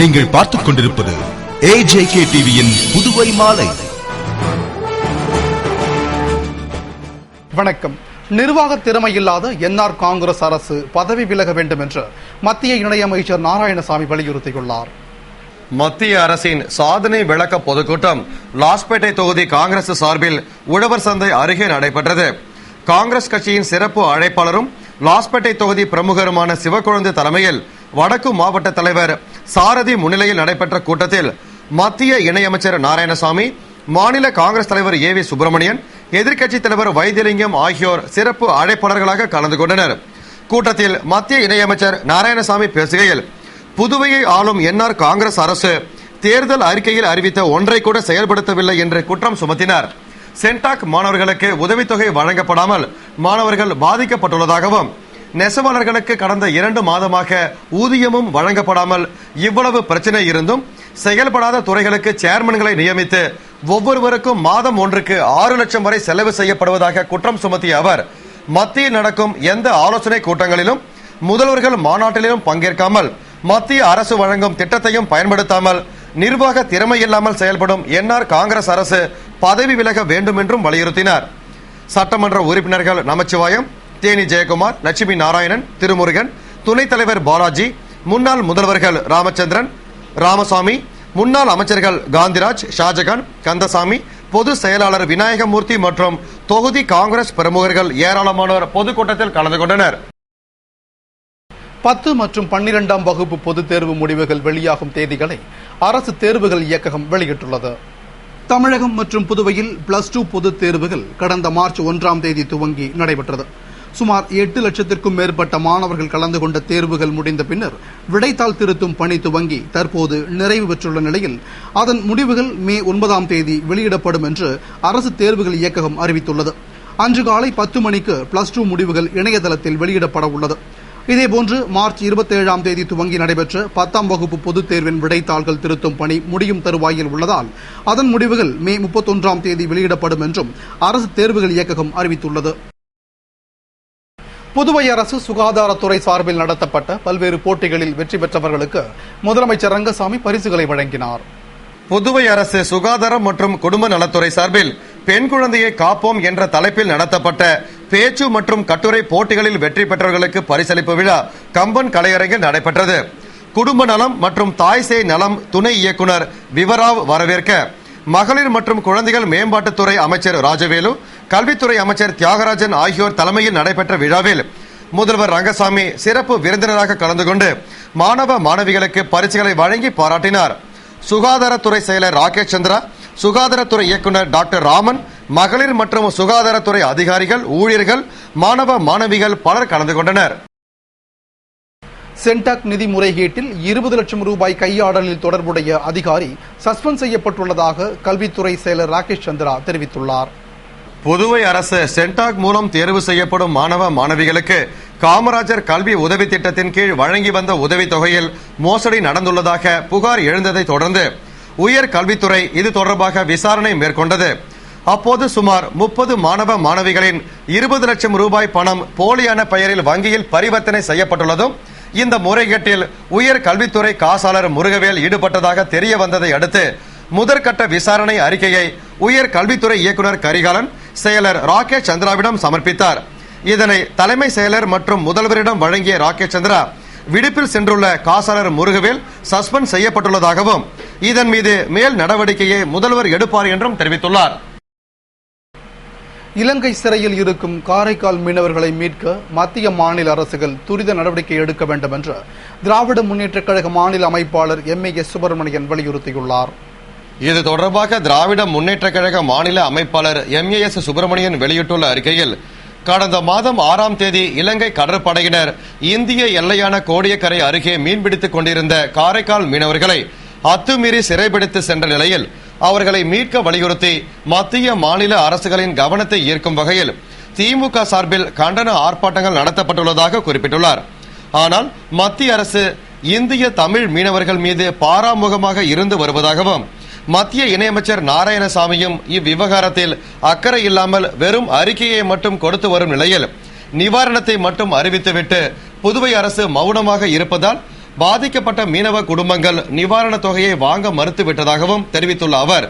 நீங்கள் பார்த்துக் கொண்டிருப்பது AJK டிவியின் புதுவை மாலை. வணக்கம். நிர்வாக திறமையில்லாத NR காங்கிரஸ் அரசு பதவி விலக வேண்டும் என்று மத்திய இணையமைச்சர் நாராயணசாமி வலியுறுத்தியுள்ளார். மத்திய அரசின் சாதனை விளக்க பொதுக்கூட்டம் லாஸ்பேட்டை தொகுதி காங்கிரஸ் சார்பில் உழவர் சந்தை அருகே நடைபெற்றது. காங்கிரஸ் கட்சியின் சிறப்பு அழைப்பாளரும் லாஸ்பேட்டை தொகுதி பிரமுகருமான சிவக்குழந்தை தலைமையில் வடக்கு மாவட்ட தலைவர் சாரதி முன்னிலையில் நடைபெற்ற கூட்டத்தில் மத்திய இணையமைச்சர் நாராயணசாமி, மாநில காங்கிரஸ் தலைவர் AV சுப்பிரமணியன், எதிர்க்கட்சித் தலைவர் வைத்தியலிங்கம் ஆகியோர் சிறப்பு அழைப்பாளர்களாக கலந்து கொண்டனர். கூட்டத்தில் மத்திய இணையமைச்சர் நாராயணசாமி பேசுகையில், புதுவையை ஆளும் NR காங்கிரஸ் அரசு தேர்தல் அறிக்கையில் அறிவித்த ஒன்றை கூட செயல்படுத்தவில்லை என்று குற்றம் சுமத்தினார். சென்டாக் மாணவர்களுக்கு உதவித்தொகை வழங்கப்படாமல் மாணவர்கள் பாதிக்கப்பட்டுள்ளதாகவும், நெசவாளர்களுக்கு கடந்த 2 மாதமாக ஊதியமும் வழங்கப்படாமல் இவ்வளவு பிரச்சனை இருந்தும் செயல்படாத துறைகளுக்கு சேர்மன்களை நியமித்து ஒவ்வொருவருக்கும் மாதம் ஒன்றுக்கு 6 லட்சம் வரை செலவு செய்யப்படுவதாக குற்றம் சுமத்திய அவர், மத்தியில் நடக்கும் எந்த ஆலோசனை கூட்டங்களிலும் முதல்வர்கள் மாநாட்டிலும் பங்கேற்காமல் மத்திய அரசு வழங்கும் திட்டத்தையும் பயன்படுத்தாமல் நிர்வாக திறமையில்லாமல் செயல்படும் NR காங்கிரஸ் அரசு பதவி விலக வேண்டும் என்றும் வலியுறுத்தினார். சட்டமன்ற உறுப்பினர்கள் நமச்சிவாயம், தேனி ஜெயக்குமார், லட்சுமி நாராயணன், திருமுருகன், துணைத் தலைவர் பாலாஜி, முன்னாள் முதல்வர்கள் ராமச்சந்திரன், ராமசாமி, முன்னாள் அமைச்சர்கள் காந்திராஜ், ஷாஜகான், கந்தசாமி, பொது செயலாளர் விநாயகமூர்த்தி மற்றும் தொகுதி காங்கிரஸ் பிரமுகர்கள் ஏராளமானோர் பொதுக்கூட்டத்தில் கலந்து கொண்டனர். 10 மற்றும் 12ஆம் வகுப்பு பொதுத் தேர்வு முடிவுகள் வெளியாகும் தேதிகளை அரசு தேர்வுகள் இயக்ககம் வெளியிட்டுள்ளது. தமிழகம் மற்றும் புதுவையில் +2 பொதுத் தேர்வுகள் கடந்த மார்ச் 1ஆம் தேதி துவங்கி நடைபெற்றது. சுமார் 8 லட்சத்திற்கும் மேற்பட்ட மாணவர்கள் கலந்து கொண்ட தேர்வுகள் முடிந்த பின்னர் விடைத்தாள் திருத்தும் பணி துவங்கி தற்போது நிறைவு பெற்றுள்ள நிலையில் அதன் முடிவுகள் மே 9ஆம் தேதி வெளியிடப்படும் என்று அரசு தேர்வுகள் இயக்ககம் அறிவித்துள்ளது. அன்று காலை 10 மணிக்கு +2 முடிவுகள் இணையதளத்தில் வெளியிடப்பட உள்ளது. இதேபோன்று மார்ச் 27ஆம் தேதி துவங்கி நடைபெற்ற 10ஆம் வகுப்பு பொதுத் தேர்வின் விடைத்தாள்கள் திருத்தும் பணி முடியும் தருவாயில் உள்ளதால் அதன் முடிவுகள் மே 31ஆம் தேதி வெளியிடப்படும் என்றும் அரசு தேர்வுகள் இயக்ககம் அறிவித்துள்ளது. புதுவை அரசு சுகாதாரத்துறை சார்பில் நடத்தப்பட்ட பல்வேறு போட்டிகளில் வெற்றி பெற்றவர்களுக்கு முதலமைச்சர் ரங்கசாமி பரிசுகளை வழங்கினார். புதுவை அரசு சுகாதாரம் மற்றும் குடும்ப நலத்துறை சார்பில் பெண் குழந்தையை காப்போம் என்ற தலைப்பில் நடத்தப்பட்ட பேச்சு மற்றும் கட்டுரை போட்டிகளில் வெற்றி பெற்றவர்களுக்கு பரிசளிப்பு விழா கம்பன் கலையரங்கில் நடைபெற்றது. குடும்ப நலம் மற்றும் தாய் சேய் நலம் துணை இயக்குனர் விவராவ் வரவேற்க, மகளிர் மற்றும் குழந்தைகள் மேம்பாட்டுத்துறை அமைச்சர் ராஜவேலு, கல்வித்துறை அமைச்சர் தியாகராஜன் ஆகியோர் தலைமையில் நடைபெற்ற விழாவில் முதல்வர் ரங்கசாமி சிறப்பு விருந்தினராக கலந்து கொண்டு மாணவ மாணவிகளுக்கு பரிசுகளை வழங்கி பாராட்டினார். சுகாதாரத்துறை செயலர் ராகேஷ் சந்திரா, சுகாதாரத்துறை இயக்குனர் டாக்டர் ராமன், மகளிர் மற்றும் சுகாதாரத்துறை அதிகாரிகள், ஊழியர்கள், மாணவ மாணவிகள் பலர் கலந்து கொண்டனர். சென்டாக் நிதி முறைகேட்டில் 20 லட்சம் ரூபாய் கையாடலில் தொடர்புடைய அதிகாரி சஸ்பெண்ட் செய்யப்பட்டுள்ளதாக கல்வித்துறை செயலர் ராகேஷ் சந்திரா தெரிவித்துள்ளார். புதுவை அரசு சென்டாக் மூலம் தேர்வு செய்யப்படும் மாணவ மாணவிகளுக்கு காமராஜர் கல்வி உதவி திட்டத்தின் கீழ் வழங்கி வந்த உதவித்தொகையில் மோசடி நடந்துள்ளதாக புகார் எழுந்ததை தொடர்ந்து உயர் கல்வித்துறை இது தொடர்பாக விசாரணை மேற்கொண்டது. அப்போது சுமார் 30 மாணவ மாணவிகளின் 20 லட்சம் ரூபாய் பணம் போலியான பெயரில் வங்கியில் பரிவர்த்தனை செய்யப்பட்டுள்ளதும், இந்த முறைகேட்டில் உயர் கல்வித்துறை காசாளர் முருகவேல் ஈடுபட்டதாக தெரிய வந்ததை அடுத்து முதற்கட்ட விசாரணை அறிக்கையை உயர் கல்வித்துறை இயக்குனர் கரிகாலன் செயலர் ராகேஷ் சந்திராவிடம் சமர்ப்பித்தார். இதனை தலைமை செயலர் மற்றும் முதல்வரிடம் வழங்கிய ராகேஷ் சந்திரா, விடுப்பில் சென்றுள்ள காசாளர் முருகவேல் சஸ்பெண்ட் செய்யப்பட்டுள்ளதாகவும் இதன் மீது மேல் நடவடிக்கையை முதல்வர் எடுப்பார் என்றும் தெரிவித்துள்ளார். இலங்கை சிறையில் இருக்கும் காரைக்கால் மீனவர்களை மீட்க மத்திய மாநில அரசுகள் துரித நடவடிக்கை எடுக்க வேண்டும் என்று திராவிட முன்னேற்றக் கழக மாநில அமைப்பாளர் MAS சுப்பிரமணியன் வலியுறுத்தியுள்ளார். இது தொடர்பாக திராவிட முன்னேற்றக் கழக மாநில அமைப்பாளர் MAS சுப்பிரமணியன் வெளியிட்டுள்ள அறிக்கையில், கடந்த மாதம் 6ஆம் தேதி இலங்கை கடற்படையினர் இந்திய எல்லையான கோடியக்கரை அருகே மீன்பிடித்துக் கொண்டிருந்த காரைக்கால் மீனவர்களை அத்துமீறி சிறைபிடித்து சென்ற நிலையில் அவர்களை மீட்க வலியுறுத்தி மத்திய மாநில அரசுகளின் கவனத்தை ஈர்க்கும் வகையில் திமுக சார்பில் கண்டன ஆர்ப்பாட்டங்கள் நடத்தப்பட்டுள்ளதாக குறிப்பிட்டுள்ளார். ஆனால் மத்திய அரசு இந்திய தமிழ் மீனவர்கள் மீது பாராமுகமாக இருந்து வருவதாகவும், மத்திய இணையமைச்சர் நாராயணசாமியும் இவ்விவகாரத்தில் அக்கறை இல்லாமல் வெறும் அறிக்கையை மட்டும் கொடுத்து வரும் நிலையில் நிவாரணத்தை மட்டும் அறிவித்துவிட்டு புதுவை அரசு மௌனமாக இருப்பதால் பாதிக்கப்பட்ட மீனவ குடும்பங்கள் நிவாரணத் தொகையை வாங்க மறுத்துவிட்டதாகவும் தெரிவித்துள்ள அவர்,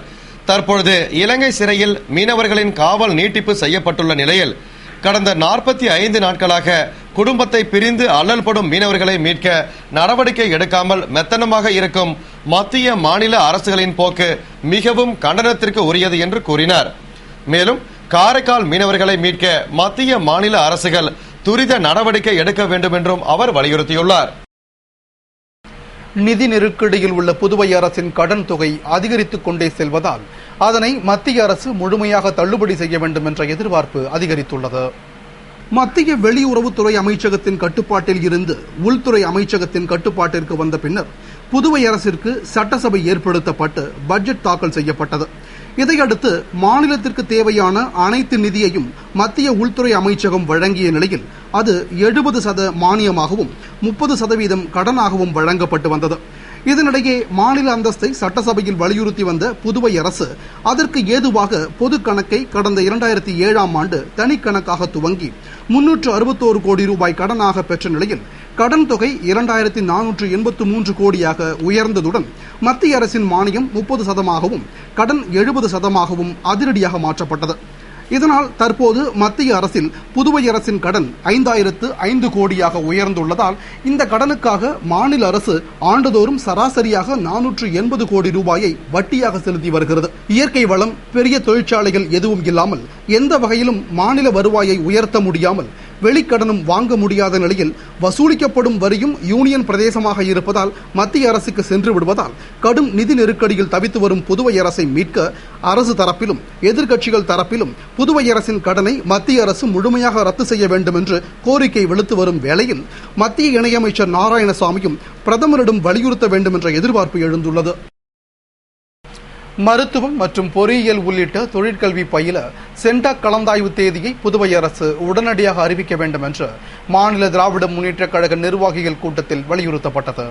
தற்பொழுது இலங்கை சிறையில் மீனவர்களின் காவல் நீட்டிப்பு செய்யப்பட்டுள்ள நிலையில் கடந்த 45 நாட்களாக குடும்பத்தை பிரிந்து அல்லல்படும் மீனவர்களை மீட்க நடவடிக்கை எடுக்காமல் மெத்தனமாக இருக்கும் மத்திய மாநில அரசுகளின் போக்கு மிகவும் கண்டனத்திற்கு உரியது என்று கூறினார். மேலும் காரைக்கால் மீனவர்களை மீட்க மத்திய மாநில அரசுகள் துரித நடவடிக்கை எடுக்க வேண்டும் என்றும் அவர் வலியுறுத்தியுள்ளார். நிதி நெருக்கடியில் உள்ள புதுவை அரசின் கடன் தொகை அதிகரித்துக் கொண்டே செல்வதால் அதனை மத்திய அரசு முழுமையாக தள்ளுபடி செய்ய வேண்டும் என்ற எதிர்பார்ப்பு அதிகரித்துள்ளது. மத்திய வெளியுறவுத்துறை அமைச்சகத்தின் கட்டுப்பாட்டில் இருந்து உள்துறை அமைச்சகத்தின் கட்டுப்பாட்டிற்கு வந்த பின்னர் புதுவை அரசிற்கு சட்டசபை ஏற்படுத்தப்பட்டு பட்ஜெட் தாக்கல் செய்யப்பட்டது. இதையடுத்து மாநிலத்திற்கு தேவையான அனைத்து நிதியையும் மத்திய உள்துறை அமைச்சகம் வழங்கிய நிலையில் அது 70% மானியமாகவும் 30% கடனாகவும் வழங்கப்பட்டு வந்தது. இதனிடையே மாநில அந்தஸ்தை சட்டசபையில் வலியுறுத்தி வந்த புதுவை அரசு அதற்கு ஏதுவாக பொது கணக்கை கடந்த 2007ஆம் ஆண்டு தனிக்கணக்காக துவங்கி 361 கோடி ரூபாய் கடனாக பெற்ற நிலையில் கடன் தொகை 2483 கோடியாக உயர்ந்ததுடன் மத்திய அரசின் மானியம் 30%ஆகவும் கடன் 70%ஆகவும் அதிரடியாக மாற்றப்பட்டது. இதனால் தற்போது மத்திய அரசில் புதுவை அரசின் கடன் 5005 கோடியாக உயர்ந்துள்ளதால் இந்த கடனுக்காக மாநில அரசு ஆண்டுதோறும் சராசரியாக 480 கோடி ரூபாயை வட்டியாக செலுத்தி வருகிறது. இயற்கை வளம், பெரிய தொழிற்சாலைகள் எதுவும் இல்லாமல் எந்த வகையிலும் மாநில வருவாயை உயர்த்த முடியாமல் வெளிக்கடனும் வாங்க முடியாத நிலையில் வசூலிக்கப்படும் வரியும் யூனியன் பிரதேசமாக இருப்பதால் மத்திய அரசுக்கு சென்று விடுவதால் கடும் நிதி நெருக்கடியில் தவித்து வரும் புதுவை அரசை மீட்க அரசு தரப்பிலும் எதிர்க்கட்சிகள் தரப்பிலும் புதுவை அரசின் கடனை மத்திய அரசு முழுமையாக ரத்து செய்ய வேண்டும் என்று கோரிக்கை விடுத்து வரும் வேளையில் மத்திய இணையமைச்சர் நாராயணசாமியும் பிரதமரிடம் வலியுறுத்த வேண்டும் என்ற எதிர்பார்ப்பு எழுந்துள்ளது. மருத்துவம் மற்றும் பொறியியல் உள்ளிட்ட தொழிற்கல்வி பயில சென்டாக் கலந்தாய்வு தேதியை புதுவை அரசு உடனடியாக அறிவிக்க வேண்டும் என்று மாநில திராவிட முன்னேற்றக் கழக நிர்வாகிகள் கூட்டத்தில் வலியுறுத்தப்பட்டது.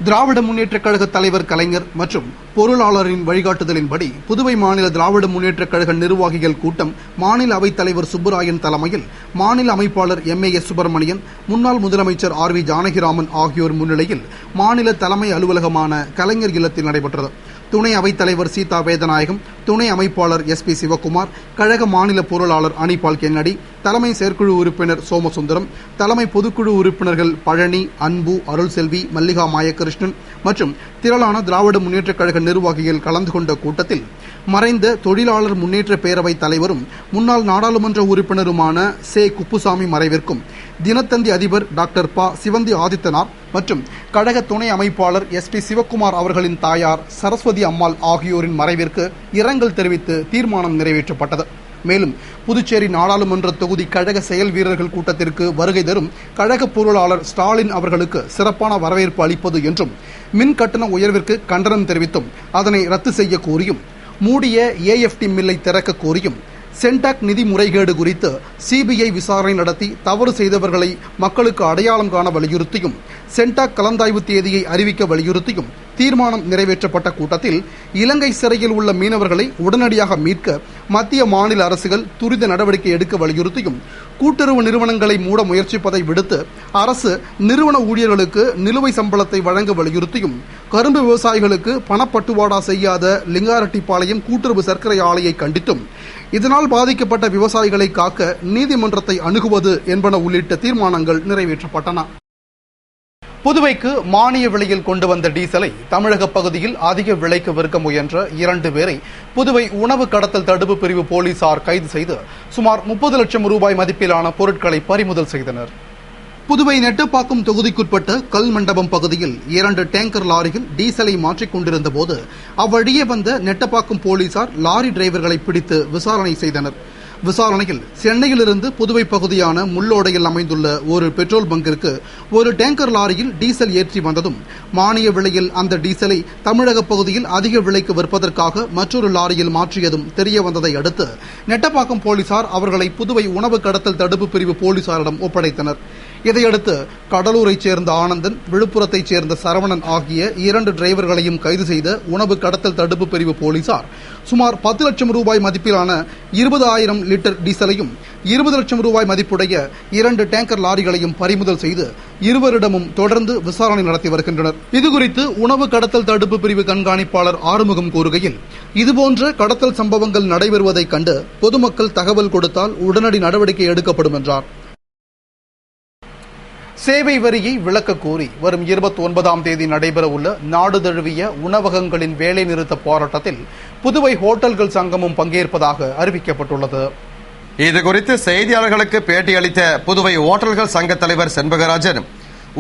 திராவிட முன்னேற்றக் கழக தலைவர் கலைஞர் மற்றும் பொருளாளரின் வழிகாட்டுதலின்படி புதுவை மாநில திராவிட முன்னேற்றக் கழக நிர்வாகிகள் கூட்டம் மாநில அவைத் தலைவர் சுப்புராயன் தலைமையில் மாநில அமைப்பாளர் MAS சுப்பிரமணியன், முன்னாள் முதலமைச்சர் RV ஜானகிராமன் ஆகியோர் முன்னிலையில் மாநில தலைமை அலுவலகமான கலைஞர் இல்லத்தில் நடைபெற்றது. துணை அவைத் தலைவர் சீதா வேதநாயகம், துணை அமைப்பாளர் SP சிவகுமார், கழக மாநில பொருளாளர் அனிபால் கென்னடி, தலைமை செயற்குழு உறுப்பினர் சோமசுந்தரம், தலைமை பொதுக்குழு உறுப்பினர்கள் பழனி, அன்பு, அருள்செல்வி, மல்லிகா மாயகிருஷ்ணன் மற்றும் திரளான திராவிட முன்னேற்றக் கழக நிர்வாகிகள் கலந்து கொண்ட கூட்டத்தில் மறைந்த தொழிலாளர் முன்னேற்ற பேரவை தலைவரும் முன்னாள் நாடாளுமன்ற உறுப்பினருமான சே. குப்புசாமி மறைவிற்கும், தினத்தந்தி அதிபர் டாக்டர் ப. சிவந்தி ஆதித்தனார் மற்றும் கழக துணை அமைப்பாளர் SP சிவகுமார் அவர்களின் தாயார் சரஸ்வதி அம்மாள் ஆகியோரின் மறைவிற்கு இரங்கல் தெரிவித்து தீர்மானம் நிறைவேற்றப்பட்டது. மேலும் புதுச்சேரி நாடாளுமன்ற தொகுதி கழக செயல் வீரர்கள் கூட்டத்திற்கு வருகை தரும் கழக பொருளாளர் ஸ்டாலின் அவர்களுக்கு சிறப்பான வரவேற்பு அளிப்பது என்றும், மின் கட்டண உயர்விற்கு கண்டனம் தெரிவித்தும் அதனை ரத்து செய்ய கோரியும், மூடிய AFT மில்லை திறக்க கோரியும், சென்டாக் நிதி முறைகேடு குறித்து CBI விசாரணை நடத்தி தவறு செய்தவர்களை மக்களுக்கு அடையாளம் காண வலியுறுத்தியும், சென்டாக் கலந்தாய்வு தேதியை அறிவிக்க வலியுறுத்தியும் தீர்மானம் நிறைவேற்றப்பட்ட கூட்டத்தில் இலங்கை சிறையில் உள்ள மீனவர்களை உடனடியாக மீட்க மத்திய மாநில அரசுகள் துரித நடவடிக்கை எடுக்க வலியுறுத்தியும், கூட்டுறவு நிறுவனங்களை மூட முயற்சிப்பதை விடுத்து அரசு நிறுவன ஊழியர்களுக்கு நிலுவை சம்பளத்தை வழங்க வலியுறுத்தியும், கரும்பு விவசாயிகளுக்கு பணப்பட்டுவாடா செய்யாத லிங்காரெட்டிப்பாளையம் கூட்டுறவு சர்க்கரை ஆலையை கண்டித்தும், இதனால் பாதிக்கப்பட்ட விவசாயிகளை காக்க நீதிமன்றத்தை அணுகுவது என்பன உள்ளிட்ட தீர்மானங்கள் நிறைவேற்றப்பட்டன. புதுவைக்கு மானிய விலையில் கொண்டு வந்த டீசலை தமிழக பகுதியில் அதிக விலைக்கு விற்க முயன்ற 2 பேரை புதுவை உணவு கடத்தல் தடுப்பு பிரிவு போலீசார் கைது செய்து சுமார் 30 லட்சம் ரூபாய் மதிப்பிலான பொருட்களை பறிமுதல் செய்தனர். புதுவை நெட்டப்பாக்கம் தொகுதிக்குட்பட்ட கல் மண்டபம் பகுதியில் 2 டேங்கர் லாரிகள் டீசலை மாற்றிக் கொண்டிருந்த போது அவ்வழியே வந்த நெட்டப்பாக்கம் போலீசார் லாரி டிரைவர்களை பிடித்து விசாரணை செய்தனர். விசாரணையில் சென்னையிலிருந்து புதுவை பகுதியான முள்ளோடையில் அமைந்துள்ள ஒரு பெட்ரோல் பங்கிற்கு ஒரு டேங்கர் லாரியில் டீசல் ஏற்றி வந்ததும் மானிய விலையில் அந்த டீசலை தமிழக பகுதியில் அதிக விலைக்கு விற்பதற்காக மற்றொரு லாரியில் மாற்றியதும் தெரிய வந்ததை அடுத்து நெட்டப்பாக்கம் போலீசார் அவர்களை புதுவை உணவு கடத்தல் தடுப்பு பிரிவு போலீசாரிடம் ஒப்படைத்தனர். இதையடுத்து கடலூரைச் சேர்ந்த ஆனந்தன், விழுப்புரத்தைச் சேர்ந்த சரவணன் ஆகிய 2 டிரைவர்களையும் கைது செய்த உணவு கடத்தல் தடுப்பு பிரிவு போலீசார் சுமார் 10 லட்சம் ரூபாய் மதிப்பிலான 20,000 லிட்டர் டீசலையும் 20 லட்சம் ரூபாய் மதிப்புடைய 2 டேங்கர் லாரிகளையும் பறிமுதல் செய்து இருவரிடமும் தொடர்ந்து விசாரணை நடத்தி வருகின்றனர். இதுகுறித்து உணவு கடத்தல் தடுப்பு பிரிவு கண்காணிப்பாளர் ஆறுமுகம் கூறுகையில், இதுபோன்ற கடத்தல் சம்பவங்கள் நடைபெறுவதைக் கண்டு பொதுமக்கள் தகவல் கொடுத்தால் உடனடி நடவடிக்கை எடுக்கப்படும் என்றார். சேவை வரியை விலக்க கோரி வரும் 29ஆம் தேதி நடைபெறவுள்ள நாடு தழுவிய உணவகங்களின் வேலைநிறுத்த போராட்டத்தில் புதுவை ஹோட்டல்கள் சங்கமும் பங்கேற்பதாக அறிவிக்கப்பட்டுள்ளது. இதுகுறித்து செய்தியாளர்களுக்கு பேட்டியளித்த புதுவை ஹோட்டல்கள் சங்க தலைவர் செண்பகராஜன்,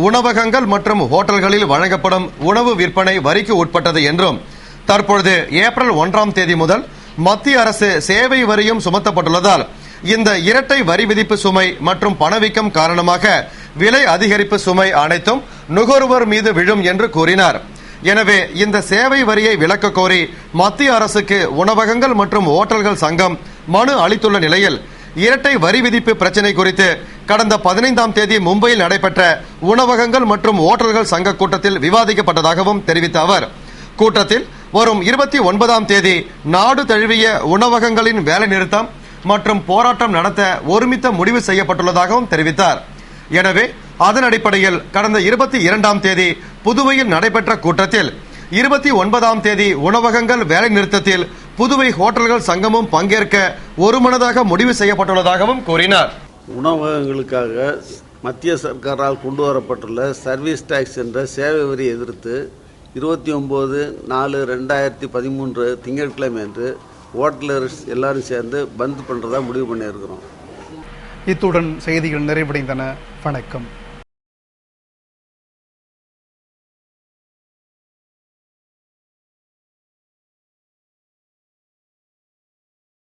உணவகங்கள் மற்றும் ஹோட்டல்களில் வழங்கப்படும் உணவு விற்பனை வரிக்கு உட்பட்டது என்றும், தற்பொழுது ஏப்ரல் 1ஆம் தேதி முதல் மத்திய அரசு சேவை வரியும் சுமத்தப்பட்டுள்ளதால் இந்த இரட்டை வரி விதிப்பு சுமை மற்றும் பணவீக்கம் காரணமாக விலை அதிகரிப்பு சுமை அனைத்தும் நுகர்வோர் மீது விழும் என்று கூறினார். எனவே இந்த சேவை வரியை விலக்க கோரி மத்திய அரசுக்கு உணவகங்கள் மற்றும் ஓட்டல்கள் சங்கம் மனு அளித்துள்ள நிலையில் இரட்டை வரி விதிப்பு பிரச்சினை குறித்து கடந்த 15ஆம் தேதி மும்பையில் நடைபெற்ற உணவகங்கள் மற்றும் ஓட்டல்கள் சங்க கூட்டத்தில் விவாதிக்கப்பட்டதாகவும் தெரிவித்த அவர், கூட்டத்தில் வரும் 29ஆம் தேதி நாடு தழுவிய உணவகங்களின் வேலை நிறுத்தம் மற்றும் போராட்டம் நடத்த ஒருமித்த முடிவு செய்யப்பட்டுள்ளதாகவும் தெரிவித்தார். எனவே அதன் அடிப்படையில் கடந்த 22ஆம் தேதி புதுவையில் நடைபெற்ற கூட்டத்தில் 29ஆம் தேதி உணவகங்கள் வேலை நிறுத்தத்தில் புதுவை ஹோட்டல்கள் சங்கமும் பங்கேற்க ஒருமனதாக முடிவு செய்யப்பட்டுள்ளதாகவும் கூறினார். உணவகங்களுக்காக மத்திய சர்க்காரால் கொண்டு வரப்பட்டுள்ள சர்வீஸ் டாக்ஸ் என்ற சேவை வரியை எதிர்த்து 29/4/2013 திங்கட்கிழமை அன்று ஹோட்டலர்ஸ் எல்லாரும் சேர்ந்து பந்த் பண்ணுறதா முடிவு பண்ணியிருக்கிறோம். இத்துடன் செய்திகள் நிறைவடைந்தன. வணக்கம்.